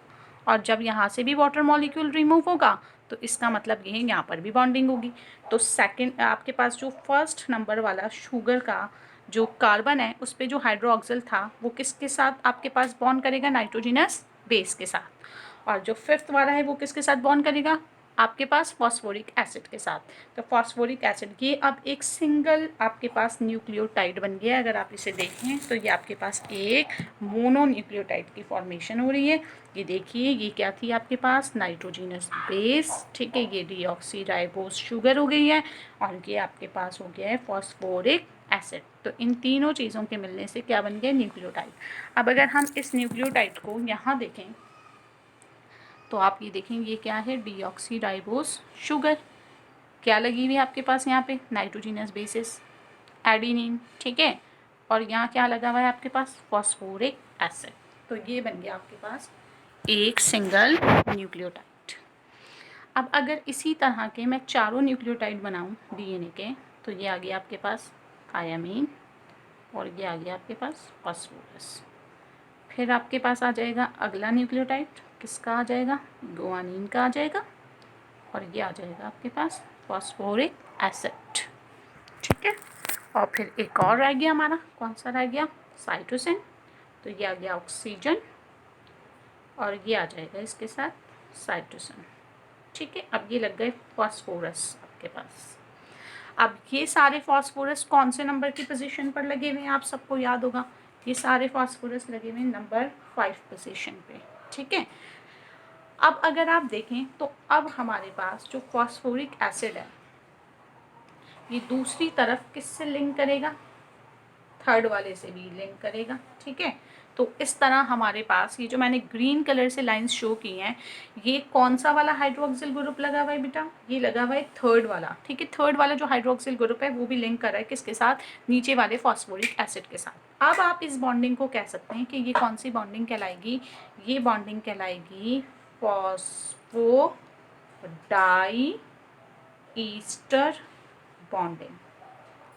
और जब यहाँ से भी वाटर मॉलिक्यूल रिमूव होगा तो इसका मतलब ये है यहाँ पर भी बॉन्डिंग होगी। तो सेकंड आपके पास जो फर्स्ट नंबर वाला शुगर का जो कार्बन है उस पर जो हाइड्रोक्सिल था वो किसके साथ आपके पास बॉन्ड करेगा, नाइट्रोजिनस बेस के साथ, और जो 5th वाला है वो किसके साथ बॉन्ड करेगा, आपके पास फॉस्फोरिक एसिड के साथ। तो फॉस्फोरिक एसिड ये अब एक सिंगल आपके पास न्यूक्लियोटाइड बन गया। अगर आप इसे देखें तो ये आपके पास एक मोनोन्यूक्लियोटाइड की फॉर्मेशन हो रही है। ये देखिए, ये क्या थी आपके पास, नाइट्रोजिनस बेस, ठीक है, ये डीऑक्सीराइबोज शुगर हो गई है, और ये आपके पास हो गया है फॉस्फोरिक एसिड। तो इन तीनों चीज़ों के मिलने से क्या बन गया, न्यूक्लियोटाइड। अब अगर हम इस न्यूक्लियोटाइड को यहाँ देखें तो आप ये देखेंगे ये क्या है, डीऑक्सीराइबोज शुगर। क्या लगी हुई है आपके पास यहाँ पे, नाइट्रोजिनस बेसिस, एडिनिन, ठीक है, और यहाँ क्या लगा हुआ है आपके पास, फॉस्फोरिक एसिड। तो ये बन गया आपके पास एक सिंगल न्यूक्लियोटाइड। अब अगर इसी तरह के मैं चारों न्यूक्लियोटाइड बनाऊँ डीएनए के, तो ये आ गया आपके पास थायामीन, और ये आ गया आपके पास फॉस्फोरस। फिर आपके पास आ जाएगा अगला न्यूक्लियोटाइड, किसका आ जाएगा, गुआनिन का आ जाएगा, और ये आ जाएगा आपके पास फॉस्फोरिक एसिड, ठीक है। और फिर एक और रह गया हमारा, कौन सा रह गया, साइटोसिन। तो ये आ गया ऑक्सीजन, और ये आ जाएगा इसके साथ साइटोसिन, ठीक है। अब ये लग गए फॉस्फोरस आपके पास। अब ये सारे फॉस्फोरस कौन से नंबर की पोजीशन पर लगे हुए हैं, आप सबको याद होगा, ये सारे फॉस्फोरस लगे हुए हैं नंबर 5 पोजीशन पे, ठीक है। अब अगर आप देखें तो अब हमारे पास जो फॉस्फोरिक एसिड है ये दूसरी तरफ किससे लिंक करेगा, थर्ड वाले से भी लिंक करेगा, ठीक है। तो इस तरह हमारे पास ये जो मैंने ग्रीन कलर से लाइंस शो की हैं, ये कौन सा वाला हाइड्रोक्सिल ग्रुप लगा हुआ है बेटा, ये लगा हुआ है थर्ड वाला, ठीक है। थर्ड वाला जो हाइड्रोक्सिल ग्रुप है वो भी लिंक कर रहा है किसके साथ, नीचे वाले फॉस्फोरिक एसिड के साथ। अब आप इस बॉन्डिंग को कह सकते हैं कि ये कौन सी बॉन्डिंग कहलाएगी, ये बॉन्डिंग कहलाएगी फॉस्फो डाई ईस्टर बॉन्डिंग,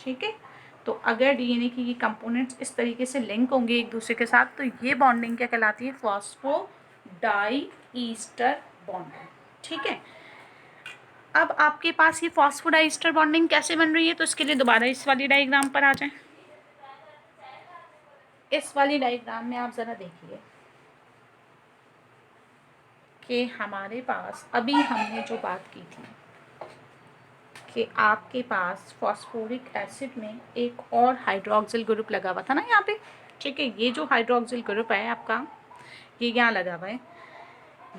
ठीक है। तो अगर डीएनए की ये कंपोनेंट्स इस तरीके से लिंक होंगे एक दूसरे के साथ, तो ये बॉन्डिंग क्या कहलाती है, फॉस्फो डाई ईस्टर बॉन्डिंग, ठीक है। अब आपके पास ये फॉस्फोडाइस्टर बॉन्डिंग कैसे बन रही है, तो इसके लिए दोबारा इस वाली डायग्राम पर आ जाएं। इस वाली डायग्राम में आप ज़रा देखिए कि हमारे पास अभी हमने जो बात की थी कि आपके पास फॉस्फोरिक एसिड में एक और हाइड्रोक्सिल ग्रुप लगा हुआ था ना यहाँ पे, ठीक है। ये जो हाइड्रोक्सिल ग्रुप है आपका, ये यहाँ लगा हुआ है,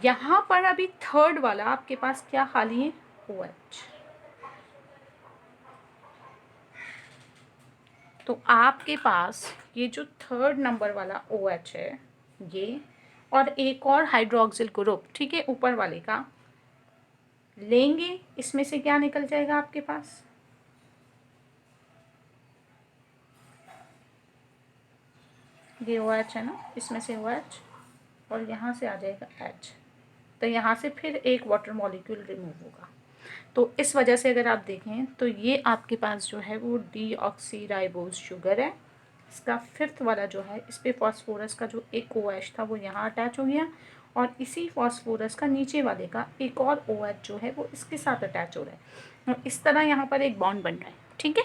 यहाँ पर अभी थर्ड वाला आपके पास क्या खाली है, OH। तो आपके पास ये जो थर्ड नंबर वाला OH है ये, और एक और हाइड्रोक्सिल ग्रुप, ठीक है, ऊपर वाले का लेंगे, इसमें से क्या निकल जाएगा आपके पास, ये OH है ना, इसमें से OH, और यहाँ से आ जाएगा H। तो यहाँ से फिर एक वाटर मॉलिक्यूल रिमूव होगा। तो इस वजह से अगर आप देखें तो ये आपके पास जो है वो डीऑक्सीराइबोज शुगर है, इसका फिफ्थ वाला जो है, इस पे फॉस्फोरस का जो एक OH था वो यहाँ अटैच हो गया, और इसी फॉस्फोरस का नीचे वाले का एक और OH जो है वो इसके साथ अटैच हो रहा है, और इस तरह यहाँ पर एक बॉन्ड बन रहा है, ठीक है।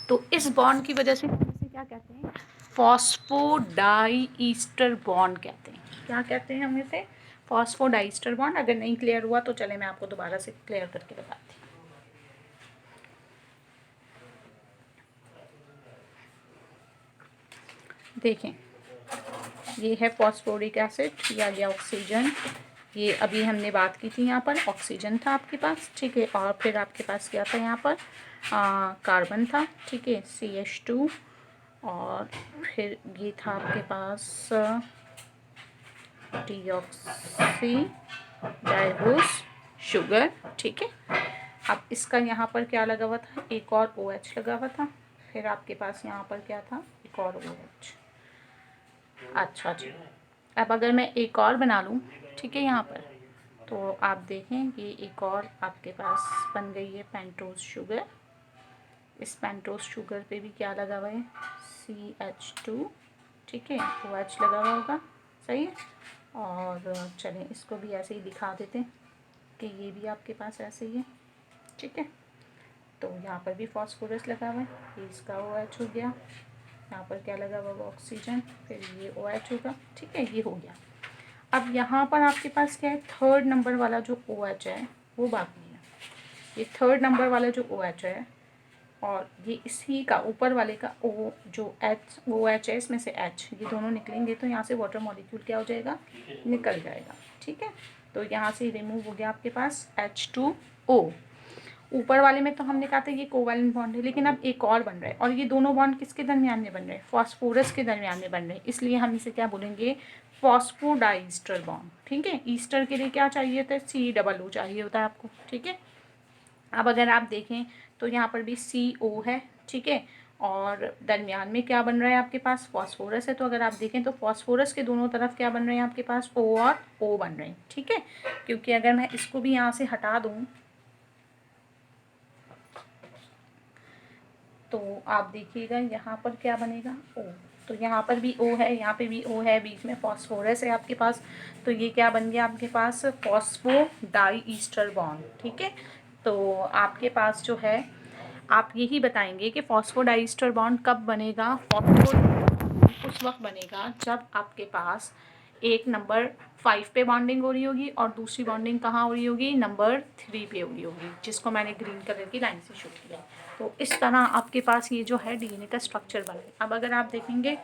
तो इस बॉन्ड की वजह से हम इसे क्या कहते हैं, फॉस्फोडाई ईस्टर बॉन्ड कहते हैं। क्या कहते हैं हम इसे, फॉस्फोडाइस्टर बॉन्ड। अगर नहीं क्लियर हुआ तो चले मैं आपको दोबारा से क्लियर करके बताती हूँ। देखें, ये है फॉस्फोरिक एसिड, ये आ गया ऑक्सीजन, ये अभी हमने बात की थी यहाँ पर ऑक्सीजन था आपके पास, ठीक है। और फिर आपके पास क्या था यहाँ पर, कार्बन था, ठीक है, CH2, और फिर ये था आपके पास डीऑक्सी राइबोज शुगर, ठीक है। अब इसका यहाँ पर क्या लगा हुआ था, एक और OH लगा हुआ था, फिर आपके पास यहाँ पर क्या था, एक और OH। अच्छा जी, अब अगर मैं एक और बना लूँ, ठीक है, यहाँ पर, तो आप देखें ये एक और आपके पास बन गई है पेंटोज शुगर। इस पेंटोज शुगर पे भी क्या लगा हुआ है, CH2, ठीक है, OH लगा हुआ होगा, सही है। और चलें इसको भी ऐसे ही दिखा देते हैं कि ये भी आपके पास ऐसे ही है, ठीक है। तो यहाँ पर भी फॉस्फोरस लगा हुआ है, ये इसका OH हो गया, यहाँ पर क्या लगा हुआ ऑक्सीजन, फिर ये OH होगा, ठीक है, ये हो गया। अब यहाँ पर आपके पास क्या है, थर्ड नंबर वाला जो OH है वो बाकी है। ये थर्ड नंबर वाला जो OH है और ये इसी का ऊपर वाले का O जो OH है, इसमें से H, ये दोनों निकलेंगे तो यहाँ से वाटर मॉलिक्यूल क्या हो जाएगा, निकल जाएगा। ठीक है, तो यहाँ से रिमूव हो गया आपके पास H2O। ऊपर वाले में तो हमने कहा था ये कोवैलेंट बॉन्ड है, लेकिन अब एक और बन रहा है, और ये दोनों बॉन्ड किसके दरमियान में बन रहे हैं, फॉस्फोरस के दरमियान में बन रहे हैं, इसलिए हम इसे क्या बोलेंगे, फॉस्फोडाइस्टर बॉन्ड। ठीक है, ईस्टर के लिए क्या चाहिए था, COO चाहिए होता है आपको। ठीक है, अब अगर आप देखें तो यहाँ पर भी CO है। ठीक है, और दरमियान में क्या बन रहा है आपके पास, फॉस्फोरस है। तो अगर आप देखें तो फॉस्फोरस के दोनों तरफ क्या बन रहे हैं आपके पास, O और O बन रहे हैं। ठीक है, क्योंकि अगर मैं इसको भी यहाँ से हटा दूँ तो आप देखिएगा यहाँ पर क्या बनेगा, O। तो यहाँ पर भी O है, यहाँ पे भी O है, बीच में फॉस्फोरस है आपके पास, तो ये क्या बन गया आपके पास, फॉस्फोडाई ईस्टर बॉन्ड। ठीक है, तो आपके पास जो है आप यही बताएंगे कि फॉस्फोडाइस्टर बॉन्ड कब बनेगा, उस वक्त बनेगा जब आपके पास एक नंबर 5 पे बॉन्डिंग हो रही होगी और दूसरी बॉन्डिंग कहाँ हो रही होगी, नंबर 3 पे हो रही होगी, जिसको मैंने ग्रीन कलर की लाइन से शो किया। तो इस तरह आपके पास ये जो है DNA का स्ट्रक्चर बना है। अब अगर आप देखेंगे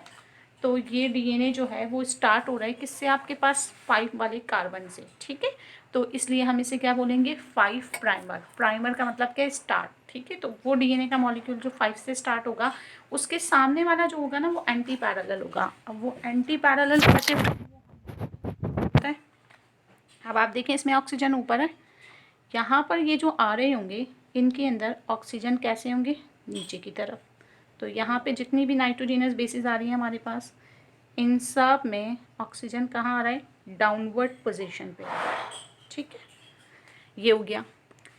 तो ये DNA जो है वो स्टार्ट हो रहा है किससे, आपके पास 5 वाले कार्बन से। ठीक है, तो इसलिए हम इसे क्या बोलेंगे, 5 प्राइमर। प्राइमर का मतलब क्या है, स्टार्ट। ठीक है, तो वो DNA का मॉलिक्यूल जो 5 से स्टार्ट होगा, उसके सामने वाला जो होगा ना वो एंटी पैरेलल होगा। अब वो एंटी पैरेलल कैसे होता है, अब आप देखें इसमें ऑक्सीजन ऊपर है, यहाँ पर ये जो आ रहे होंगे इनके अंदर ऑक्सीजन कैसे होंगे, नीचे की तरफ। तो यहाँ पे जितनी भी नाइट्रोजिनस बेसिस आ रही है हमारे पास, इन सब में ऑक्सीजन कहाँ आ रहा है, डाउनवर्ड पोजीशन पे आ रहा है। ठीक है, ये हो गया।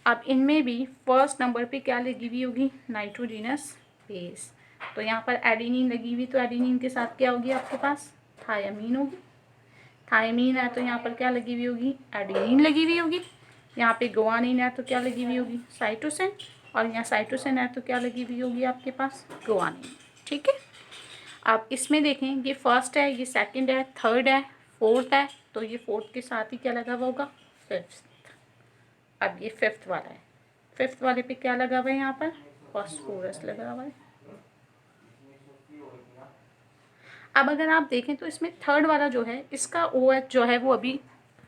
अब इनमें भी फर्स्ट नंबर पे क्या लगी हुई होगी, नाइट्रोजिनस बेस। तो यहाँ पर एडेनिन लगी हुई, तो एडेनिन के साथ क्या होगी आपके पास, थायामीन होगी। थायामीन है तो यहाँ पर क्या लगी हुई होगी, एडेनिन लगी हुई होगी। यहाँ पे गुआनिन है तो क्या लगी हुई होगी, साइटोसिन। और यहाँ साइटोसिन है तो क्या लगी हुई होगी आपके पास, गुआनिन। ठीक है, आप इसमें देखें ये फर्स्ट है, ये सेकंड है, थर्ड है, फोर्थ है, तो ये फोर्थ के साथ ही क्या लगा हुआ होगा, फिफ्थ। अब ये फिफ्थ वाला है, फिफ्थ वाले पे क्या लगा हुआ है, यहाँ पर फॉस्फोरस लगा हुआ है। अब अगर आप देखें तो इसमें थर्ड वाला जो है इसका OH जो है वो अभी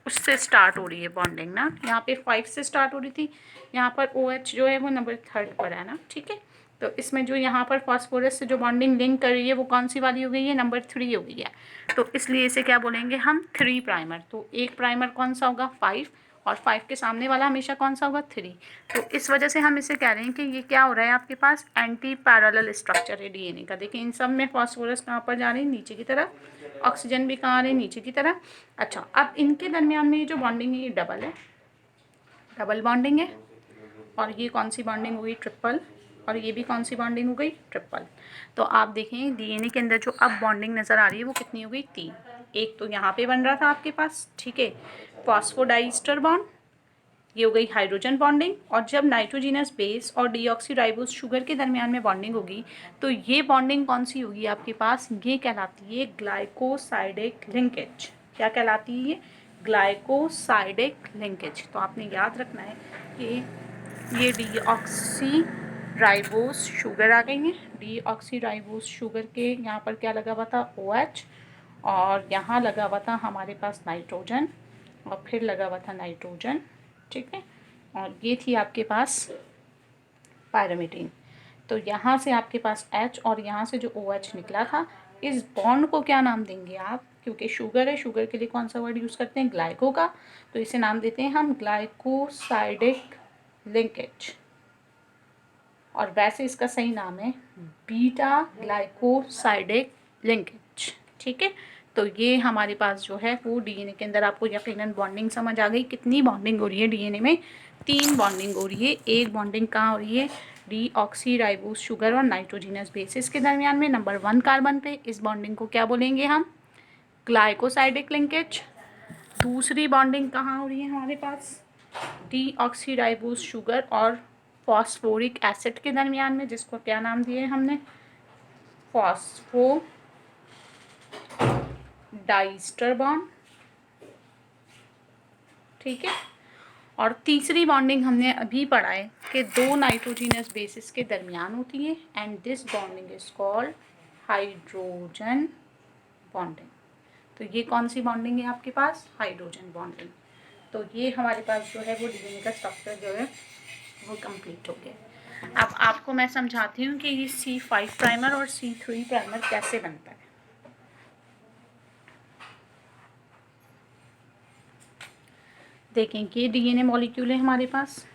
उससे स्टार्ट हो रही है बॉन्डिंग ना, यहाँ पे 5 से स्टार्ट हो रही थी, यहाँ पर OH जो है वो नंबर 3 पर है ना। ठीक है, तो इसमें जो यहाँ पर फास्फोरस से जो बॉन्डिंग लिंक कर रही है वो कौन सी वाली हो गई है, नंबर 3 हो गई है। तो इसलिए इसे क्या बोलेंगे हम, 3 प्राइमर। तो एक प्राइमर कौन सा होगा, 5, और 5 के सामने वाला हमेशा कौन सा होगा, 3। तो इस वजह से हम इसे कह रहे हैं कि ये क्या हो रहा है आपके पास, एंटी पैरेलल स्ट्रक्चर है DNA का। देखिए इन सब में फास्फोरस कहाँ पर जा रही है, नीचे की तरफ, ऑक्सीजन भी कहाँ आ रही है, नीचे की तरफ। अच्छा, अब इनके दरमियान में ये जो बॉन्डिंग है ये डबल है, डबल बॉन्डिंग है। और ये कौन सी बॉन्डिंग हो गई, ट्रिपल। और ये भी कौन सी बॉन्डिंग हो गई, ट्रिपल। तो आप देखें DNA के अंदर जो अब बॉन्डिंग नज़र आ रही है वो कितनी हो गई, 3। एक तो यहाँ पे बन रहा था आपके पास, ठीक है, फॉस्फोडाइस्टर बॉन्ड, ये हो गई हाइड्रोजन बॉन्डिंग। और जब नाइट्रोजिनस बेस और डीऑक्सीराइबोस शुगर के दरमियान में बॉन्डिंग होगी तो ये बॉन्डिंग कौन सी होगी आपके पास, ये कहलाती है ग्लाइकोसाइडिक लिंकेज। क्या कहलाती है ये, ग्लाइकोसाइडिक लिंकेज। तो आपने याद रखना है कि ये डीऑक्सीराइबोस शुगर आ गई है, डीऑक्सीराइबोस शुगर के यहाँ पर क्या लगा हुआ था, OH, और यहाँ लगा हुआ था हमारे पास नाइट्रोजन, और फिर लगा हुआ था नाइट्रोजन। ठीक है, और ये थी आपके पास पायरामीडीन। तो यहाँ से आपके पास H और यहाँ से जो OH निकला था, इस बॉन्ड को क्या नाम देंगे आप, क्योंकि शुगर है, शुगर के लिए कौन सा वर्ड यूज़ करते हैं, ग्लाइको का, तो इसे नाम देते हैं हम ग्लाइकोसाइडिक लिंकेज। और वैसे इसका सही नाम है बीटा ग्लाइकोसाइडिक लिंकेज। ठीक है, तो ये हमारे पास जो है वो DNA के अंदर आपको यकीनन बॉन्डिंग समझ आ गई। कितनी बॉन्डिंग हो रही है DNA में, 3 बॉन्डिंग हो रही है। एक बॉन्डिंग कहाँ हो रही है, डीऑक्सीराइबोस शुगर और नाइट्रोजिनस बेसिस के दरमियान में नंबर 1 कार्बन पे। इस बॉन्डिंग को क्या बोलेंगे हम, ग्लाइकोसाइडिक लिंकेज। दूसरी बॉन्डिंग कहाँ हो रही है हमारे पास, डीऑक्सीराइबोस शुगर और फॉस्फोरिक एसिड के दरमियान में, जिसको क्या नाम दिए हमने, फॉस्फोडाइस्टर बॉन्ड। ठीक है, और तीसरी बॉन्डिंग हमने अभी पढ़ा है कि दो नाइट्रोजीनस बेसिस के दरमियान होती है, and this bonding is called hydrogen bonding. तो ये कौन सी बॉन्डिंग है आपके पास? Hydrogen bonding. तो ये हमारे पास जो है वो डीएनए का स्ट्रक्चर जो है वो कंप्लीट हो गया। अब आपको मैं समझाती हूँ कि ये C5 प्राइमर और C3 प्राइमर कैसे बनता है। देखें कि डीएनए मॉलिक्यूल है हमारे पास,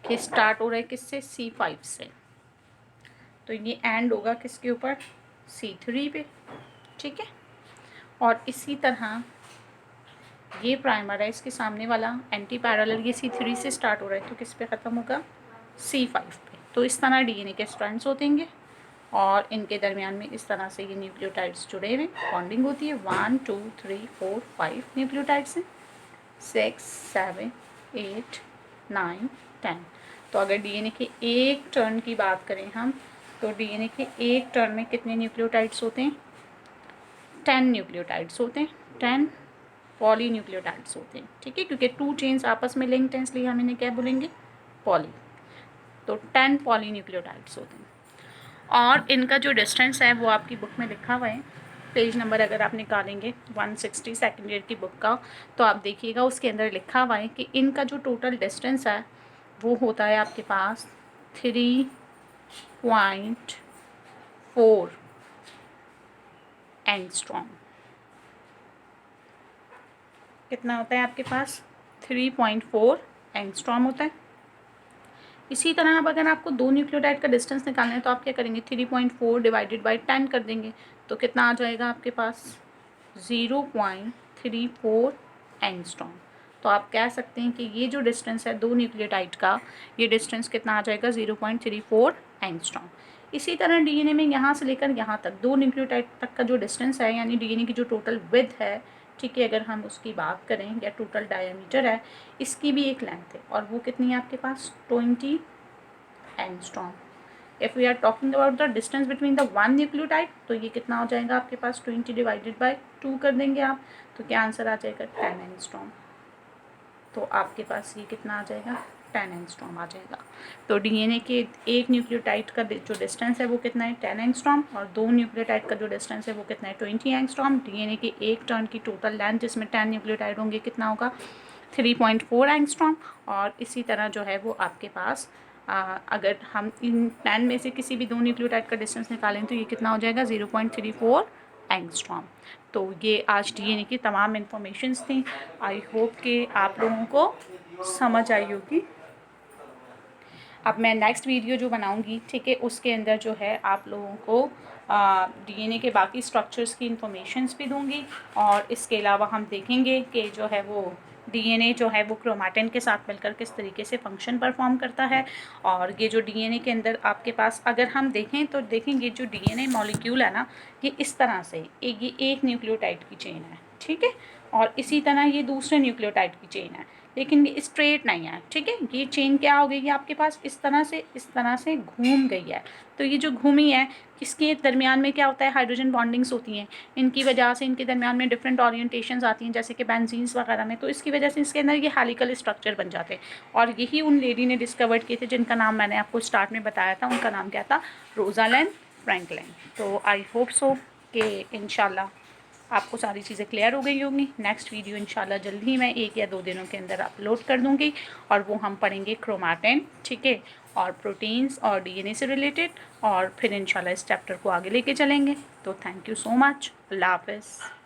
कि स्टार्ट हो रहा है किससे? C5 से। तो ये एंड होगा किसके ऊपर? C3 पे, ठीक है। और इसी तरह ये प्राइमर है, इसके सामने वाला एंटी पैरेलल ये C3 से स्टार्ट हो रहा है, तो किस पे ख़त्म होगा? C5 पे। तो इस तरह डीएनए के स्ट्रैंड्स होते हैं और इनके दरमियान में इस तरह से ये न्यूक्लियोटाइड्स जुड़े हुए, बॉन्डिंग होती है। 1 2 3 4 5 न्यूक्लियोटाइड्स हैं, 6 7 8 9 10। तो अगर डीएनए के एक टर्न की बात करें हम, तो डीएनए के एक टर्न में कितने न्यूक्लियोटाइड्स होते हैं? 10 न्यूक्लियोटाइड्स होते हैं, 10 पॉलीन्यूक्लियोटाइड्स होते हैं, ठीक है, क्योंकि 2 चेन्स आपस में लिंक्ड हैं, इसलिए हम इन्हें क्या बोलेंगे? पॉली। तो 10 पॉलीन्यूक्लियोटाइड्स होते हैं। और इनका जो डिस्टेंस है वो आपकी बुक में लिखा हुआ है, पेज नंबर अगर आप निकालेंगे 160 सेकेंड ईयर की बुक का, तो आप देखिएगा उसके अंदर लिखा हुआ है कि इनका जो टोटल डिस्टेंस है वो होता है आपके पास 3.4 एंगस्ट्रॉम। कितना होता है आपके पास? 3.4 एंगस्ट्रॉम होता है। इसी तरह अब अगर आपको दो न्यूक्लियोटाइड का डिस्टेंस निकालना है तो आप क्या करेंगे? 3.4 डिवाइडेड बाई 10 कर देंगे, तो कितना आ जाएगा आपके पास? 0.34 एंगस्ट्रॉम। तो आप कह सकते हैं कि ये जो डिस्टेंस है दो न्यूक्लियोटाइड का, ये डिस्टेंस कितना आ जाएगा? 0.34 एंगस्ट्रॉम। इसी तरह डीएनए में यहाँ से लेकर यहाँ तक दो न्यूक्लियोटाइड तक का जो डिस्टेंस है, यानी डीएनए की जो टोटल विड्थ है, ठीक है, अगर हम उसकी बात करें, या टोटल डायमीटर है, इसकी भी एक लेंथ है, और वो कितनी है आपके पास? 20 angstrom. If we are talking about the distance between the one nucleotide, तो ये कितना हो जाएगा आपके पास? 20 डिवाइडेड बाई 2 कर देंगे आप, तो क्या आंसर आ जाएगा? 10 एंगस्ट्रॉम। तो आपके पास ये कितना आ जाएगा? 10 एंगस्ट्रॉम आ जाएगा। तो डीएनए के एक न्यूक्लियोटाइड का जो डिस्टेंस है वो कितना है? 10 एंगस्ट्रॉम। और दो न्यूक्लियोटाइड का जो डिस्टेंस है वो कितना है? 20 एंगस्ट्रॉम। डीएनए के एक टर्न की टोटल लेंथ जिसमें 10 न्यूक्लियोटाइड होंगे कितना होगा? 3.4 एंगस्ट्रॉम। और इसी तरह जो है वो आपके पास अगर हम इन 10 में से किसी भी दो न्यूक्लियोटाइड का डिस्टेंस निकालें तो ये कितना हो जाएगा? 0.34 एंगस्ट्रॉम। तो ये आज डीएनए की तमाम इन्फॉर्मेशंस थी। आई होप कि आप लोगों को समझ आई होगी। अब मैं नेक्स्ट वीडियो जो बनाऊंगी, ठीक है, उसके अंदर जो है आप लोगों को डीएनए के बाकी स्ट्रक्चर्स की इन्फॉर्मेशंस भी दूंगी, और इसके अलावा हम देखेंगे कि जो है वो डीएनए जो है वो क्रोमैटिन के साथ मिलकर किस तरीके से फंक्शन परफॉर्म करता है। और ये जो डीएनए के अंदर आपके पास अगर हम देखें तो देखेंगे जो डीएनए मॉलिक्यूल है ना, ये इस तरह से ये एक न्यूक्लियोटाइड की चेन है, ठीक है, और इसी तरह ये दूसरे न्यूक्लियोटाइड की चेन है, लेकिन ये स्ट्रेट नहीं है, ठीक है। ये चेन क्या हो गई है आपके पास? इस तरह से घूम गई है। तो ये जो घूमी है, इसके दरमियान में क्या होता है? हाइड्रोजन बॉन्डिंग्स होती हैं, इनकी वजह से इनके दरमियान में डिफरेंट ओरिएंटेशंस आती हैं, जैसे कि बेंजीन्स वगैरह में, तो इसकी वजह से इसके अंदर ये हेलिकल स्ट्रक्चर बन जाते हैं। और यही उन लेडी ने डिस्कवर्ड किए थे जिनका नाम मैंने आपको स्टार्ट में बताया था, उनका नाम क्या था? Rosalind Franklin. तो आई होप सो कि इंशाल्लाह आपको सारी चीज़ें क्लियर हो गई होंगी। नेक्स्ट वीडियो इंशाल्लाह जल्द ही मैं 1 या 2 दिनों के अंदर अपलोड कर दूँगी, और वो हम पढ़ेंगे क्रोमैटिन, ठीक है, और प्रोटीन्स और डीएनए से रिलेटेड, और फिर इंशाल्लाह इस चैप्टर को आगे लेके चलेंगे। तो थैंक यू सो मच। अल्लाह हाफ़िज़।